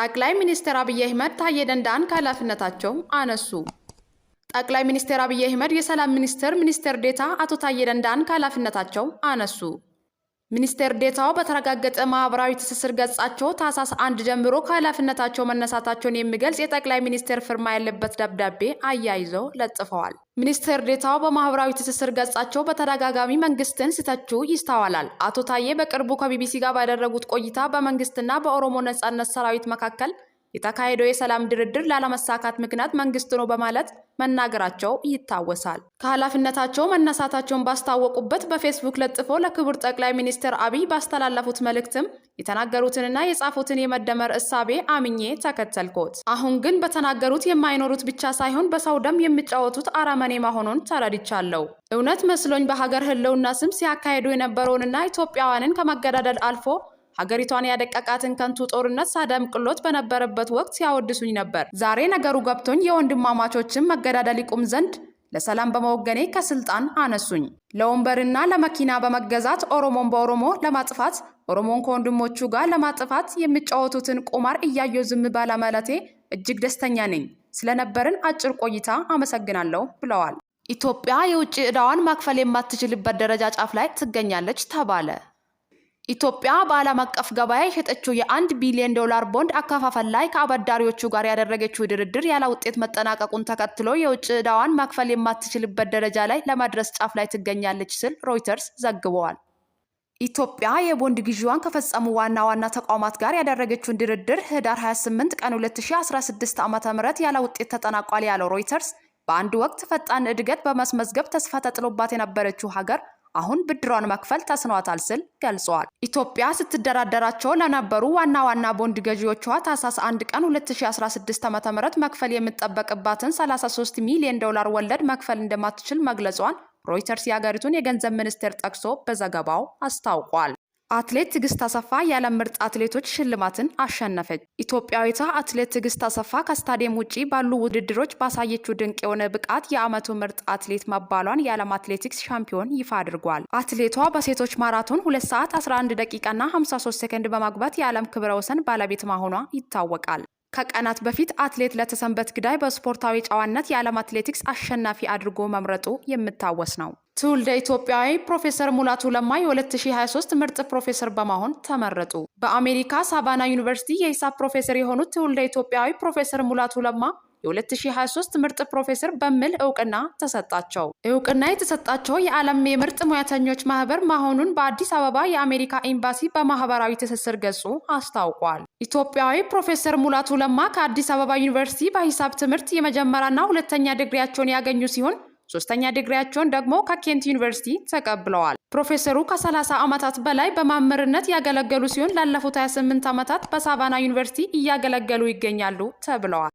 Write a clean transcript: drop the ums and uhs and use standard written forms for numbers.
ጠቅላይ ሚኒስትር አብይ አህመድ ታዬ ደንዳን ከኃላፊነታቸው አነሱ። ጠቅላይ ሚኒስትር አብይ አህመድ የሰላም ሚኒስትር ዴኤታ አቶ ታዬ ደንዳን ከኃላፊነታቸው አነሱ። ሚኒስትር ዴኤታው በተረጋገጠ ማህበራዊ ትስስር ገጻቸው ታህሳስ 1 ጀምሮ ከኃላፊነታቸው መነሳታቸውን የሚገልጽ የጠቅላይ ሚኒስትር ፊርማ ያለበት ደብዳቤ አያይዘው ለጥፈዋል። ሚኒስትር ዴኤታው በማህበራዊ ትስስር ገጻቸው በተደጋጋሚ መንግስትን ሲተቹ ይስተዋላል። አቶ ታዬ በቅርቡ ከቢቢሲ ጋር ባደረጉት ቆይታ በመንግስትና በኦሮሞ ነጻነት ሰራዊት መካከል የተካሄደው የሰላም ድርድር ላለመሳካት ምክንያት መንግስት ነው በማለት መናገራቸው ይታወሳል። ከኃላፊነታቸው መነሳታቸውን ባስታወቁበት በፌስቡክ ለጥፎ ለክቡር ጠቅላይ ሚኒስትር አብይ ባስተላለፉት መልእክትም የተናገሩትንና የጻፉትን የመደመር እሳቤ አምኜ ተከተልኩት። አሁን ግን በተናገሩት የማይኖሩት ብቻ ሳይሆን በሰው ደም የሚጫወቱት አረመኔ መሆኑን ተረድቻለሁ። እውነት መስሎኝ በሀገር ህልውና ስም ሲያካሂዱ የነበረውንና ኢትዮጵያውያንን ከመገዳደል አልፎ ሀገሪቷን ያደቀቃትን ከንቱ ጦርነት ሳደምቅሎት በነበረበት ወቅት ሲያወድሱኝ ነበር። ዛሬ ነገሩ ገብቶኝ የወንድማማቾችን መገዳደል ይቁም ዘንድ ለሰላም በመወገኔ ከስልጣን አነሱኝ። ለወንበርና ለመኪና በመገዛት ኦሮሞን በኦሮሞ ለማጥፋት ኦሮሞን ከወንድሞቹ ጋር ለማጥፋት የሚጫወቱትን ቁማር እያየሁ ዝም ባለማለቴ እጅግ ደስተኛ ነኝ። ስለነበርን አጭር ቆይታ አመሰግናለሁ ብለዋል። ኢትዮጵያ የውጭ ዕዳዋን ማክፈል የማትችልበት ደረጃ ጫፍ ላይ ትገኛለች ተባለ። ኢትዮጵያ በዓለም አቀፍ ገበያ የሸጠችው የ1 ቢሊዮን ዶላር ቦንድ አከፋፈል ላይ ከአበዳሪዎቹ ጋር ያደረገችው ድርድር ያለ ውጤት መጠናቀቁን ተከትሎ የውጭ ዕዳዋን ማክፈል የማትችልበት ደረጃ ላይ ለመድረስ ጫፍ ላይ ትገኛለች ሲል ሮይተርስ ዘግቧል። ኢትዮጵያ የቦንድ ግዢዋን ከፈጸሙ ዋና ተቋማት ጋር ያደረገችውን ድርድር ህዳር 28 ቀን 2016 ዓ.ም ያለ ውጤት ተጠናቋል ያለው ሮይተርስ በአንድ ወቅት ፈጣን እድገት በማስመዝገብ ተስፋ ተጥሎባት የነበረችው ሀገር አሁን ብድሯን መክፈል ተስኗታል ሲል ገልጿል። ኢትዮጵያ ስትደራደራቸው ለነበሩ ዋና ቦንድ ገዢዎቿ ታህሳስ 1 ቀን 2016 ዓ.ም መክፈል የሚጠበቅባትን 33 ሚሊዮን ዶላር ወለድ መክፈል እንደማትችል መግለጿን ሮይተርስ የሀገሪቱን የገንዘብ ሚኒስቴር ጠቅሶ በዘገባው አስታውቋል። አትሌት ትዕግስት አሰፋ የዓለም ምርጥ አትሌቶች ሽልማትን አሸነፈች። ኢትዮጵያዊቷ አትሌት ትዕግስት አሰፋ ከስታዲየም ውጪ ባሉ ውድድሮች ባሳየችው ድንቅ የሆነ ብቃት የዓመቱ ምርጥ አትሌት መባሏን የዓለም አትሌቲክስ ሻምፒዮን ይፋ አድርጓል። አትሌቷ በሴቶች ማራቶን 2 ሰዓት 11 ደቂቃና 53 ሰከንድ በማግባት የዓለም ክብረ ወሰን ባለቤት መሆኗ ይታወቃል። ከቀናት በፊት አትሌት ለተሰንበት ግዳይ በስፖርታዊ ጨዋነት የዓለም አትሌቲክስ አሸናፊ አድርጎ መምረጡ የሚታወስ ነው። ትውልደ ኢትዮጵያዊ ፕሮፌሰር ሙላቱ ለማ የ2023 ምርጥ ፕሮፌሰር በመሆን ተመረጡ። በአሜሪካ ሳቫና ዩኒቨርሲቲ የሂሳብ ፕሮፌሰር የሆኑት ትውልደ ኢትዮጵያዊ ፕሮፌሰር ሙላቱ ለማ የ2023 ምርጥ ፕሮፌሰር በሚል እውቅና ተሰጣቸው። እውቅና የተሰጣቸው የዓለም የምርጥ ሙያተኞች ማህበር መሆኑን በአዲስ አበባ የአሜሪካ ኤምባሲ በማህበራዊ ትስስር ገጹ አስታውቋል። ኢትዮጵያዊ ፕሮፌሰር ሙላቱ ለማ ከአዲስ አበባ ዩኒቨርሲቲ በሂሳብ ትምህርት የመጀመሪያና ሁለተኛ ዲግሪያቸውን ያገኙ ሲሆን ሶስተኛ ዲግሪያቸውን ደግሞ ከኬንት ዩኒቨርሲቲ ተቀብለዋል። ፕሮፌሰሩ ከ30 ዓመታት በላይ በመምህርነት ያገለገሉ ሲሆን ላለፉት 28 ዓመታት በሳቫና ዩኒቨርሲቲ እያገለገሉ ይገኛሉ ተብለዋል።